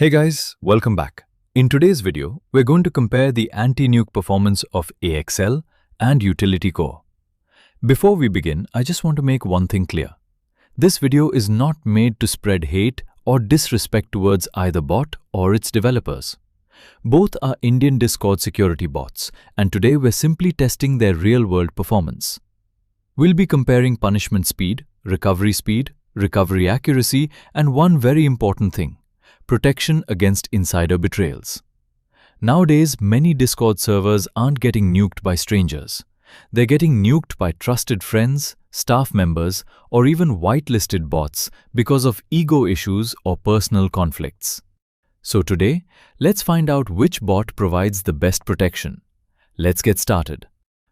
Hey guys, welcome back. In today's video, we're going to compare the anti-nuke performance of A.X.L and Utility Core. Before we begin, I just want to make one thing clear. This video is not made to spread hate or disrespect towards either bot or its developers. Both are Indian Discord security bots, and today we're simply testing their real-world performance. We'll be comparing punishment speed, recovery accuracy, and one very important thing: protection against insider betrayals. Nowadays, many Discord servers aren't getting nuked by strangers. They're getting nuked by trusted friends, staff members, or even whitelisted bots because of ego issues or personal conflicts. So today, let's find out which bot provides the best protection. Let's get started.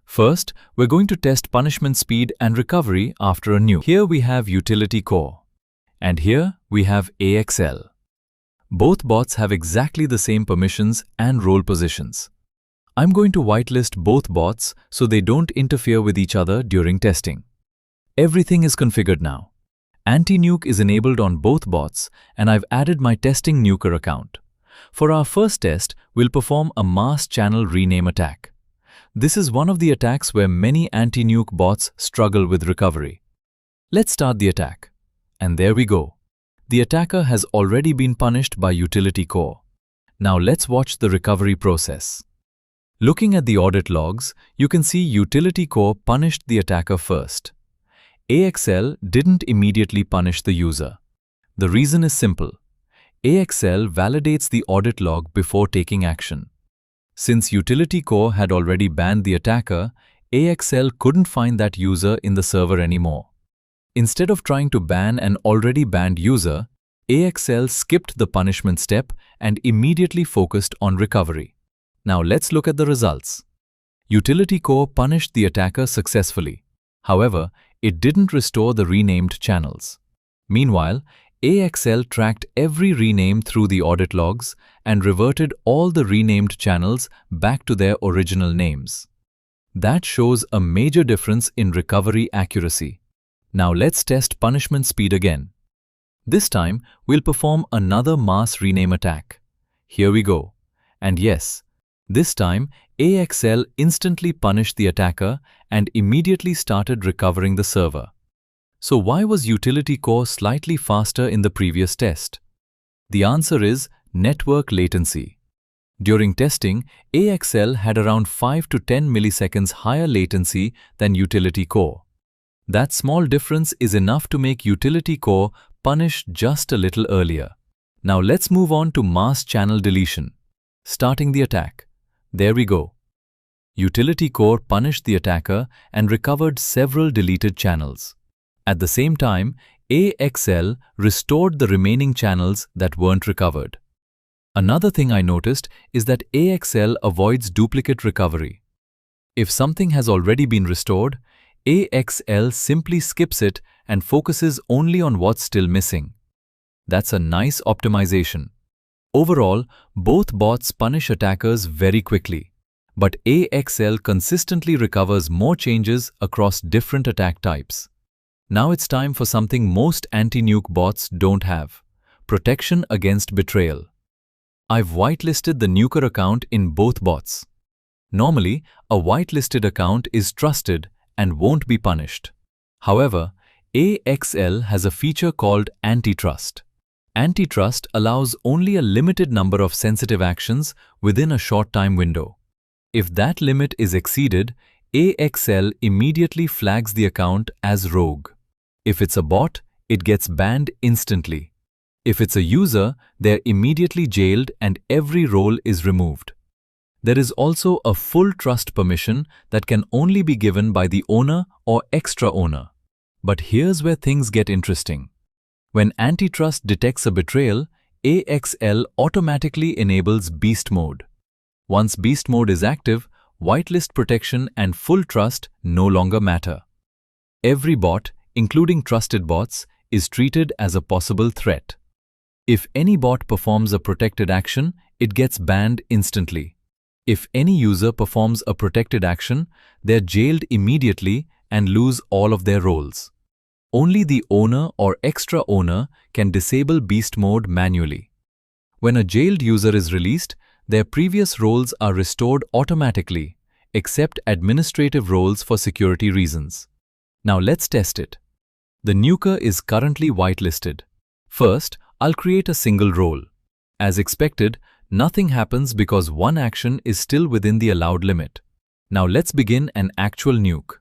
First, we're going to test punishment speed and recovery after a nuke. Here we have Utility Core, and here we have A.X.L. Both bots have exactly the same permissions and role positions. I'm going to whitelist both bots so they don't interfere with each other during testing. Everything is configured now. Anti-nuke is enabled on both bots, and I've added my testing nuker account. For our first test, we'll perform a mass channel rename attack. This is one of the attacks where many anti-nuke bots struggle with recovery. Let's start the attack. And there we go. The attacker has already been punished by Utility Core. Now let's watch the recovery process. Looking at the audit logs, you can see Utility Core punished the attacker first. A.X.L didn't immediately punish the user. The reason is simple. A.X.L validates the audit log before taking action. Since Utility Core had already banned the attacker, A.X.L couldn't find that user in the server anymore. Instead of trying to ban an already banned user, A.X.L skipped the punishment step and immediately focused on recovery. Now let's look at the results. Utility Core punished the attacker successfully. However, it didn't restore the renamed channels. Meanwhile, A.X.L tracked every rename through the audit logs and reverted all the renamed channels back to their original names. That shows a major difference in recovery accuracy. Now let's test punishment speed again. This time, we'll perform another mass rename attack. Here we go. And yes, this time, A.X.L instantly punished the attacker and immediately started recovering the server. So why was Utility Core slightly faster in the previous test? The answer is network latency. During testing, A.X.L had around 5 to 10 milliseconds higher latency than Utility Core. That small difference is enough to make Utility Core punish just a little earlier. Now let's move on to mass channel deletion. Starting the attack. There we go. Utility Core punished the attacker and recovered several deleted channels. At the same time, A.X.L restored the remaining channels that weren't recovered. Another thing I noticed is that A.X.L avoids duplicate recovery. If something has already been restored, A.X.L simply skips it and focuses only on what's still missing. That's a nice optimization. Overall, both bots punish attackers very quickly, but A.X.L consistently recovers more changes across different attack types. Now it's time for something most anti-nuke bots don't have: protection against betrayal. I've whitelisted the nuker account in both bots. Normally, a whitelisted account is trusted and won't be punished. However, A.X.L has a feature called antitrust. Antitrust allows only a limited number of sensitive actions within a short time window. If that limit is exceeded, A.X.L immediately flags the account as rogue. If it's a bot, it gets banned instantly. If it's a user, they're immediately jailed and every role is removed. There is also a full trust permission that can only be given by the owner or extra owner. But here's where things get interesting. When antitrust detects a betrayal, A.X.L automatically enables beast mode. Once beast mode is active, whitelist protection and full trust no longer matter. Every bot, including trusted bots, is treated as a possible threat. If any bot performs a protected action, it gets banned instantly. If any user performs a protected action, they're jailed immediately and lose all of their roles. Only the owner or extra owner can disable beast mode manually. When a jailed user is released, their previous roles are restored automatically, except administrative roles for security reasons. Now let's test it. The nuker is currently whitelisted. First, I'll create a single role. As expected, nothing happens because one action is still within the allowed limit. Now let's begin an actual nuke.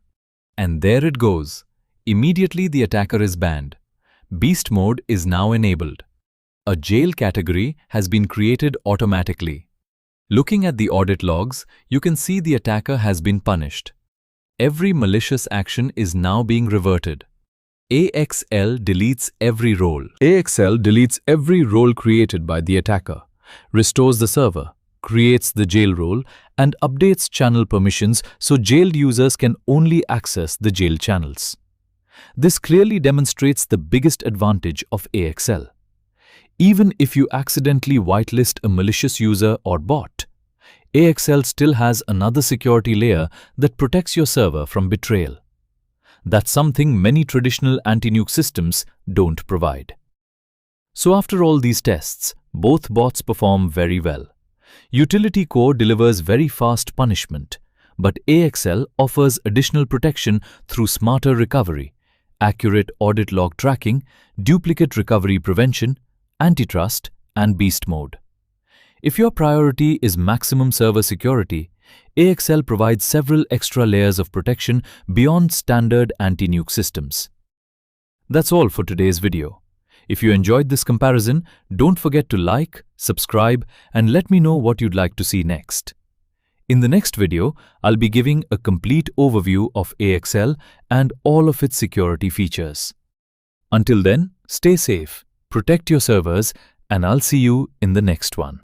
And there it goes. Immediately the attacker is banned. Beast mode is now enabled. A jail category has been created automatically. Looking at the audit logs, you can see the attacker has been punished. Every malicious action is now being reverted. A.X.L deletes every role. A.X.L deletes every role created by the attacker, restores the server, creates the jail role, and updates channel permissions so jailed users can only access the jail channels. This clearly demonstrates the biggest advantage of A.X.L. Even if you accidentally whitelist a malicious user or bot, A.X.L still has another security layer that protects your server from betrayal. That's something many traditional anti-nuke systems don't provide. So after all these tests, both bots perform very well. Utility Core delivers very fast punishment, but A.X.L offers additional protection through smarter recovery, accurate audit log tracking, duplicate recovery prevention, antitrust, and beast mode. If your priority is maximum server security, A.X.L provides several extra layers of protection beyond standard anti-nuke systems. That's all for today's video. If you enjoyed this comparison, don't forget to like, subscribe, and let me know what you'd like to see next. In the next video, I'll be giving a complete overview of A.X.L and all of its security features. Until then, stay safe, protect your servers, and I'll see you in the next one.